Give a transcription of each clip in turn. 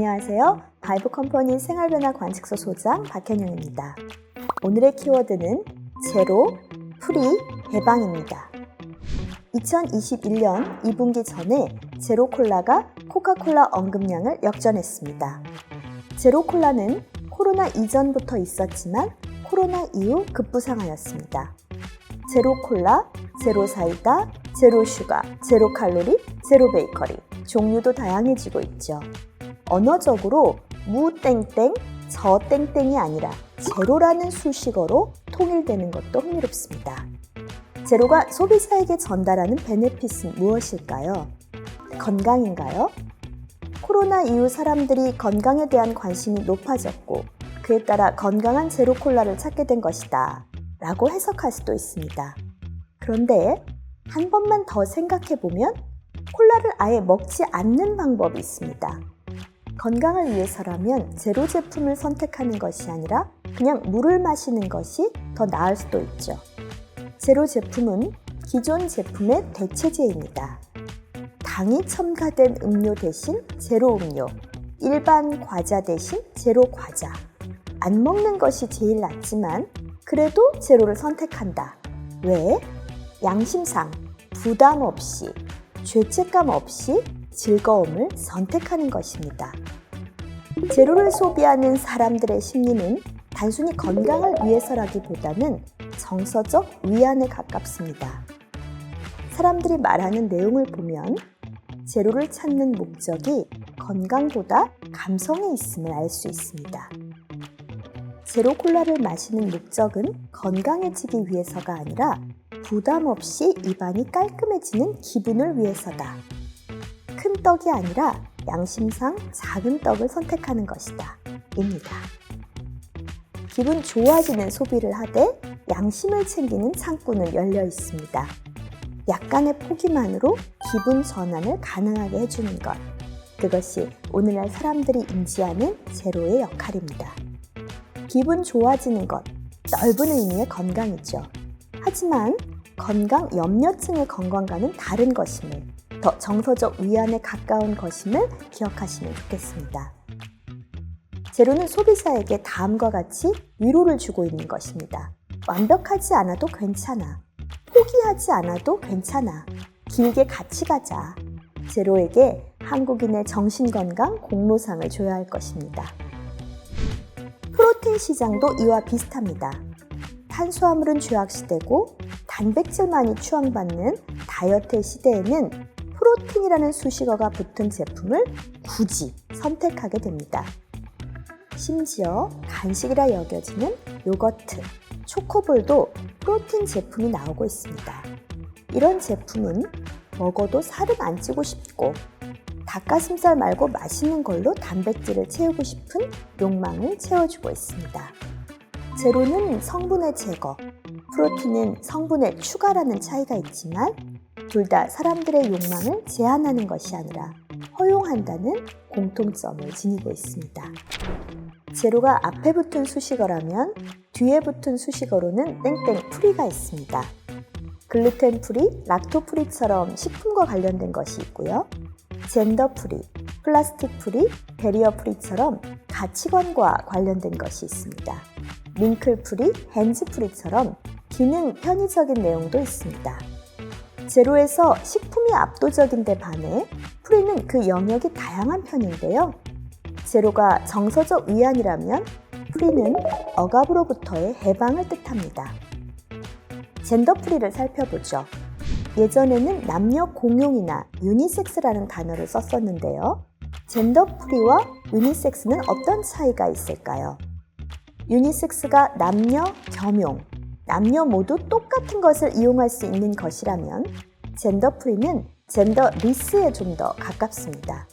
안녕하세요. 바이브컴퍼니 생활변화 관측소 소장 박현영입니다. 오늘의 키워드는 제로, 프리, 해방입니다. 2021년 2분기 전에 제로콜라가 코카콜라 언급량을 역전했습니다. 제로콜라는 코로나 이전부터 있었지만 코로나 이후 급부상하였습니다. 제로콜라, 제로사이다, 제로슈가, 제로칼로리, 제로베이커리 종류도 다양해지고 있죠. 언어적으로 무땡땡, 저땡땡이 아니라 제로라는 수식어로 통일되는 것도 흥미롭습니다. 제로가 소비자에게 전달하는 베네핏은 무엇일까요? 건강인가요? 코로나 이후 사람들이 건강에 대한 관심이 높아졌고 그에 따라 건강한 제로콜라를 찾게 된 것이다 라고 해석할 수도 있습니다. 그런데 한 번만 더 생각해보면 콜라를 아예 먹지 않는 방법이 있습니다. 건강을 위해서라면 제로 제품을 선택하는 것이 아니라 그냥 물을 마시는 것이 더 나을 수도 있죠. 제로 제품은 기존 제품의 대체제입니다. 당이 첨가된 음료 대신 제로 음료, 일반 과자 대신 제로 과자. 안 먹는 것이 제일 낫지만 그래도 제로를 선택한다. 왜? 양심상 부담 없이, 죄책감 없이 즐거움을 선택하는 것입니다. 제로를 소비하는 사람들의 심리는 단순히 건강을 위해서라기보다는 정서적 위안에 가깝습니다. 사람들이 말하는 내용을 보면 제로를 찾는 목적이 건강보다 감성에 있음을 알 수 있습니다. 제로콜라를 마시는 목적은 건강해지기 위해서가 아니라 부담 없이 입안이 깔끔해지는 기분을 위해서다. 큰 떡이 아니라 양심상 작은 떡을 선택하는 것이다. 입니다. 기분 좋아지는 소비를 하되 양심을 챙기는 창구는 열려 있습니다. 약간의 포기만으로 기분 전환을 가능하게 해주는 것. 그것이 오늘날 사람들이 인지하는 제로의 역할입니다. 기분 좋아지는 것, 넓은 의미의 건강이죠. 하지만 건강 염려증의 건강과는 다른 것임을, 더 정서적 위안에 가까운 것임을 기억하시면 좋겠습니다. 제로는 소비자에게 다음과 같이 위로를 주고 있는 것입니다. 완벽하지 않아도 괜찮아. 포기하지 않아도 괜찮아. 길게 같이 가자. 제로에게 한국인의 정신건강 공로상을 줘야 할 것입니다. 프로틴 시장도 이와 비슷합니다. 탄수화물은 죄악시대고 단백질만이 추앙받는 다이어트의 시대에는 프로틴이라는 수식어가 붙은 제품을 굳이 선택하게 됩니다. 심지어 간식이라 여겨지는 요거트, 초코볼도 프로틴 제품이 나오고 있습니다. 이런 제품은 먹어도 살은 안 찌고 싶고 닭가슴살 말고 맛있는 걸로 단백질을 채우고 싶은 욕망을 채워주고 있습니다. 제로는 성분의 제거, 프로틴은 성분의 추가라는 차이가 있지만 둘 다 사람들의 욕망을 제한하는 것이 아니라 허용한다는 공통점을 지니고 있습니다. 제로가 앞에 붙은 수식어라면 뒤에 붙은 수식어로는 땡땡 프리가 있습니다. 글루텐 프리, 락토 프리처럼 식품과 관련된 것이 있고요. 젠더 프리, 플라스틱 프리, 베리어 프리처럼 가치관과 관련된 것이 있습니다. 링클 프리, 핸즈 프리처럼 기능 편의적인 내용도 있습니다. 제로에서 식품이 압도적인데 반해 프리는 그 영역이 다양한 편인데요. 제로가 정서적 위안이라면 프리는 억압으로부터의 해방을 뜻합니다. 젠더 프리를 살펴보죠. 예전에는 남녀 공용이나 유니섹스라는 단어를 썼었는데요. 젠더 프리와 유니섹스는 어떤 차이가 있을까요? 유니섹스가 남녀 겸용, 남녀 모두 똑같은 것을 이용할 수 있는 것이라면 젠더 프리는 젠더 리스에 좀 더 가깝습니다.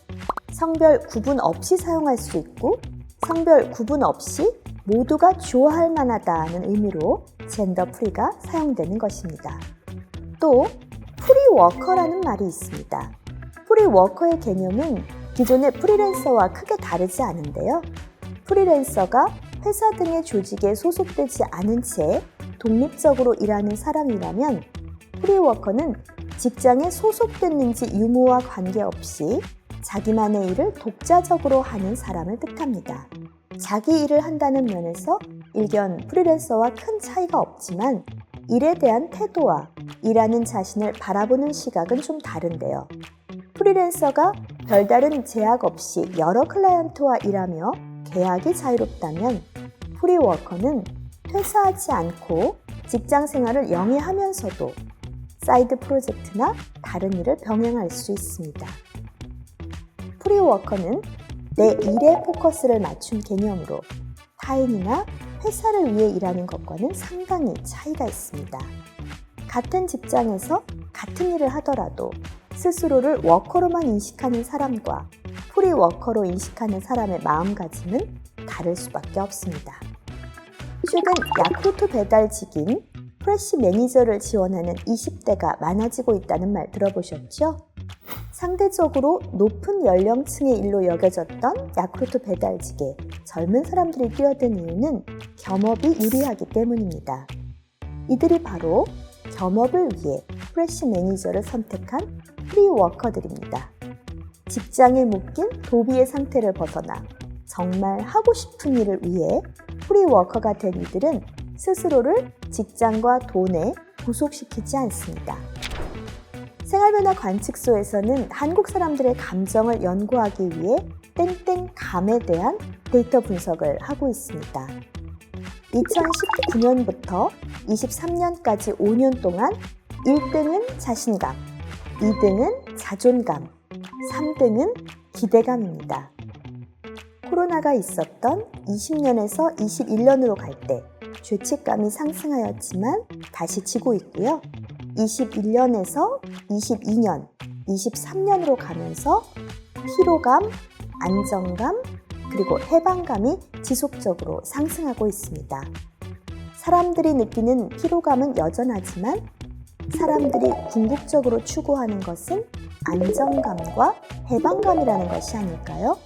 성별 구분 없이 사용할 수 있고 성별 구분 없이 모두가 좋아할 만하다는 의미로 젠더 프리가 사용되는 것입니다. 또 프리워커라는 말이 있습니다. 프리워커의 개념은 기존의 프리랜서와 크게 다르지 않은데요. 프리랜서가 회사 등의 조직에 소속되지 않은 채 독립적으로 일하는 사람이라면 프리워커는 직장에 소속됐는지 유무와 관계없이 자기만의 일을 독자적으로 하는 사람을 뜻합니다. 자기 일을 한다는 면에서 일견 프리랜서와 큰 차이가 없지만 일에 대한 태도와 일하는 자신을 바라보는 시각은 좀 다른데요. 프리랜서가 별다른 제약 없이 여러 클라이언트와 일하며 계약이 자유롭다면 프리워커는 퇴사하지 않고 직장 생활을 영위하면서도 사이드 프로젝트나 다른 일을 병행할 수 있습니다. 프리워커는 내 일에 포커스를 맞춘 개념으로 타인이나 회사를 위해 일하는 것과는 상당히 차이가 있습니다. 같은 직장에서 같은 일을 하더라도 스스로를 워커로만 인식하는 사람과 프리워커로 인식하는 사람의 마음가짐은 다를 수밖에 없습니다. 최근 야쿠르트 배달직인 프레시 매니저를 지원하는 20대가 많아지고 있다는 말 들어보셨죠? 상대적으로 높은 연령층의 일로 여겨졌던 야쿠르트 배달직에 젊은 사람들이 뛰어든 이유는 겸업이 유리하기 때문입니다. 이들이 바로 겸업을 위해 프레시 매니저를 선택한 프리워커들입니다. 직장에 묶인 도비의 상태를 벗어나 정말 하고 싶은 일을 위해 프리워커가 된 이들은 스스로를 직장과 돈에 구속시키지 않습니다. 생활변화 관측소에서는 한국 사람들의 감정을 연구하기 위해 땡땡감에 대한 데이터 분석을 하고 있습니다. 2019년부터 23년까지 5년 동안 1등은 자신감, 2등은 자존감, 3등은 기대감입니다. 코로나가 있었던 20년에서 21년으로 갈 때 죄책감이 상승하였지만 다시 지고 있고요. 21년에서 22년, 23년으로 가면서 피로감, 안정감, 그리고 해방감이 지속적으로 상승하고 있습니다. 사람들이 느끼는 피로감은 여전하지만 사람들이 궁극적으로 추구하는 것은 안정감과 해방감이라는 것이 아닐까요?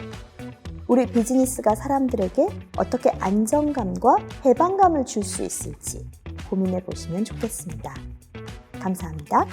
우리 비즈니스가 사람들에게 어떻게 안정감과 해방감을 줄 수 있을지 고민해 보시면 좋겠습니다. 감사합니다.